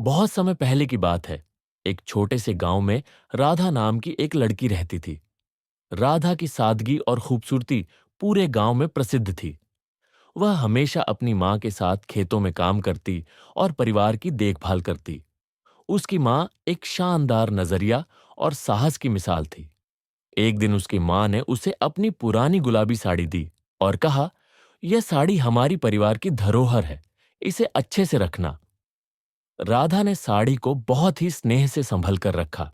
बहुत समय पहले की बात है। एक छोटे से गांव में राधा नाम की एक लड़की रहती थी। राधा की सादगी और खूबसूरती पूरे गांव में प्रसिद्ध थी। वह हमेशा अपनी मां के साथ खेतों में काम करती और परिवार की देखभाल करती। उसकी मां एक शानदार नजरिया और साहस की मिसाल थी। एक दिन उसकी मां ने उसे अपनी पुरानी गुलाबी साड़ी दी और कहा, यह साड़ी हमारी परिवार की धरोहर है, इसे अच्छे से रखना। राधा ने साड़ी को बहुत ही स्नेह से संभल कर रखा।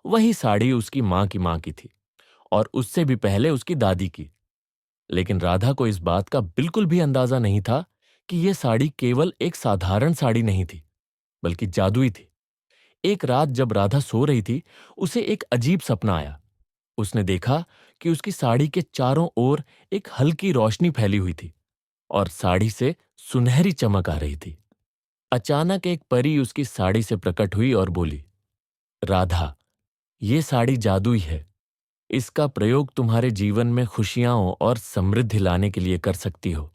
वही साड़ी उसकी मां की थी और उससे भी पहले उसकी दादी की। लेकिन राधा को इस बात का बिल्कुल भी अंदाजा नहीं था कि यह साड़ी केवल एक साधारण साड़ी नहीं थी, बल्कि जादुई थी। एक रात जब राधा सो रही थी, उसे एक अजीब सपना आया। उसने देखा कि उसकी साड़ी के चारों ओर एक हल्की रोशनी फैली हुई थी और साड़ी से सुनहरी चमक आ रही थी। अचानक एक परी उसकी साड़ी से प्रकट हुई और बोली, राधा, ये साड़ी जादुई है। इसका प्रयोग तुम्हारे जीवन में खुशियां और समृद्धि लाने के लिए कर सकती हो।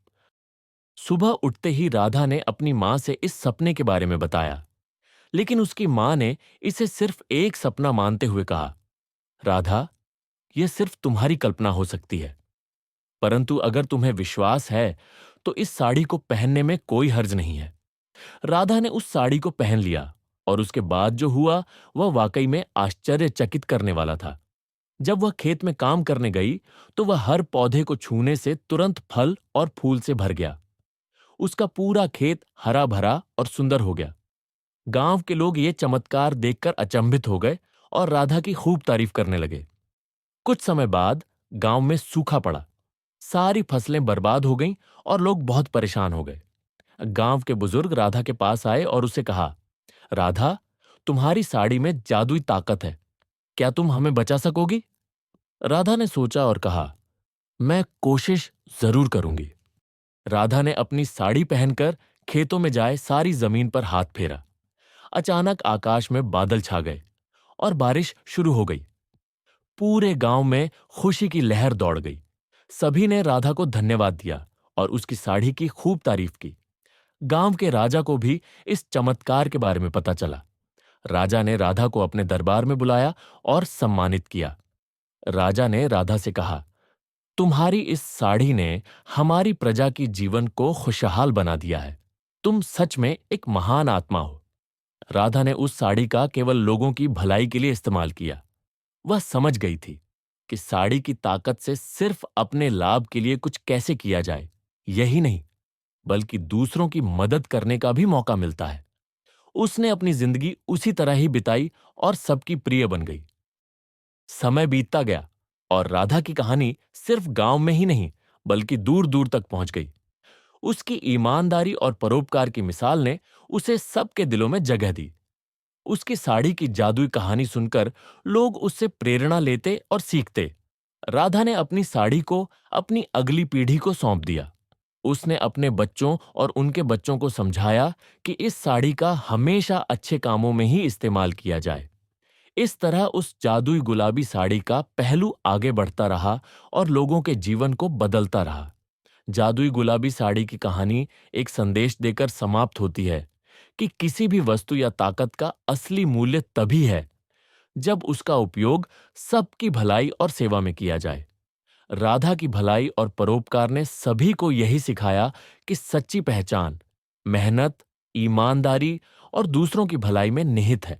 सुबह उठते ही राधा ने अपनी मां से इस सपने के बारे में बताया, लेकिन उसकी मां ने इसे सिर्फ एक सपना मानते हुए कहा, राधा, यह सिर्फ तुम्हारी कल्पना हो सकती है। परंतु अगर तुम्हें विश्वास है तो इस साड़ी को पहनने में कोई हर्ज नहीं है। राधा ने उस साड़ी को पहन लिया और उसके बाद जो हुआ वह वाकई में आश्चर्यचकित करने वाला था। जब वह खेत में काम करने गई तो वह हर पौधे को छूने से तुरंत फल और फूल से भर गया। उसका पूरा खेत हरा भरा और सुंदर हो गया। गांव के लोग ये चमत्कार देखकर अचंभित हो गए और राधा की खूब तारीफ करने लगे। कुछ समय बाद गांव में सूखा पड़ा। सारी फसलें बर्बाद हो गईं और लोग बहुत परेशान हो गए। गांव के बुजुर्ग राधा के पास आए और उसे कहा, राधा, तुम्हारी साड़ी में जादुई ताकत है, क्या तुम हमें बचा सकोगी? राधा ने सोचा और कहा, मैं कोशिश जरूर करूंगी। राधा ने अपनी साड़ी पहनकर खेतों में जाए सारी जमीन पर हाथ फेरा। अचानक आकाश में बादल छा गए और बारिश शुरू हो गई। पूरे गांव में खुशी की लहर दौड़ गई। सभी ने राधा को धन्यवाद दिया और उसकी साड़ी की खूब तारीफ की। गांव के राजा को भी इस चमत्कार के बारे में पता चला। राजा ने राधा को अपने दरबार में बुलाया और सम्मानित किया। राजा ने राधा से कहा, तुम्हारी इस साड़ी ने हमारी प्रजा की जीवन को खुशहाल बना दिया है। तुम सच में एक महान आत्मा हो। राधा ने उस साड़ी का केवल लोगों की भलाई के लिए इस्तेमाल किया। वह समझ गई थी कि साड़ी की ताकत से सिर्फ अपने लाभ के लिए कुछ कैसे किया जाए, यही नहीं, बल्कि दूसरों की मदद करने का भी मौका मिलता है। उसने अपनी जिंदगी उसी तरह ही बिताई और सबकी प्रिय बन गई। समय बीतता गया और राधा की कहानी सिर्फ गांव में ही नहीं, बल्कि दूर दूर तक पहुंच गई। उसकी ईमानदारी और परोपकार की मिसाल ने उसे सबके दिलों में जगह दी। उसकी साड़ी की जादुई कहानी सुनकर लोग उससे प्रेरणा लेते और सीखते। राधा ने अपनी साड़ी को अपनी अगली पीढ़ी को सौंप दिया। उसने अपने बच्चों और उनके बच्चों को समझाया कि इस साड़ी का हमेशा अच्छे कामों में ही इस्तेमाल किया जाए। इस तरह उस जादुई गुलाबी साड़ी का पहलू आगे बढ़ता रहा और लोगों के जीवन को बदलता रहा। जादुई गुलाबी साड़ी की कहानी एक संदेश देकर समाप्त होती है कि किसी भी वस्तु या ताकत का असली मूल्य तभी है जब उसका उपयोग सबकी भलाई और सेवा में किया जाए। राधा की भलाई और परोपकार ने सभी को यही सिखाया कि सच्ची पहचान मेहनत, ईमानदारी और दूसरों की भलाई में निहित है।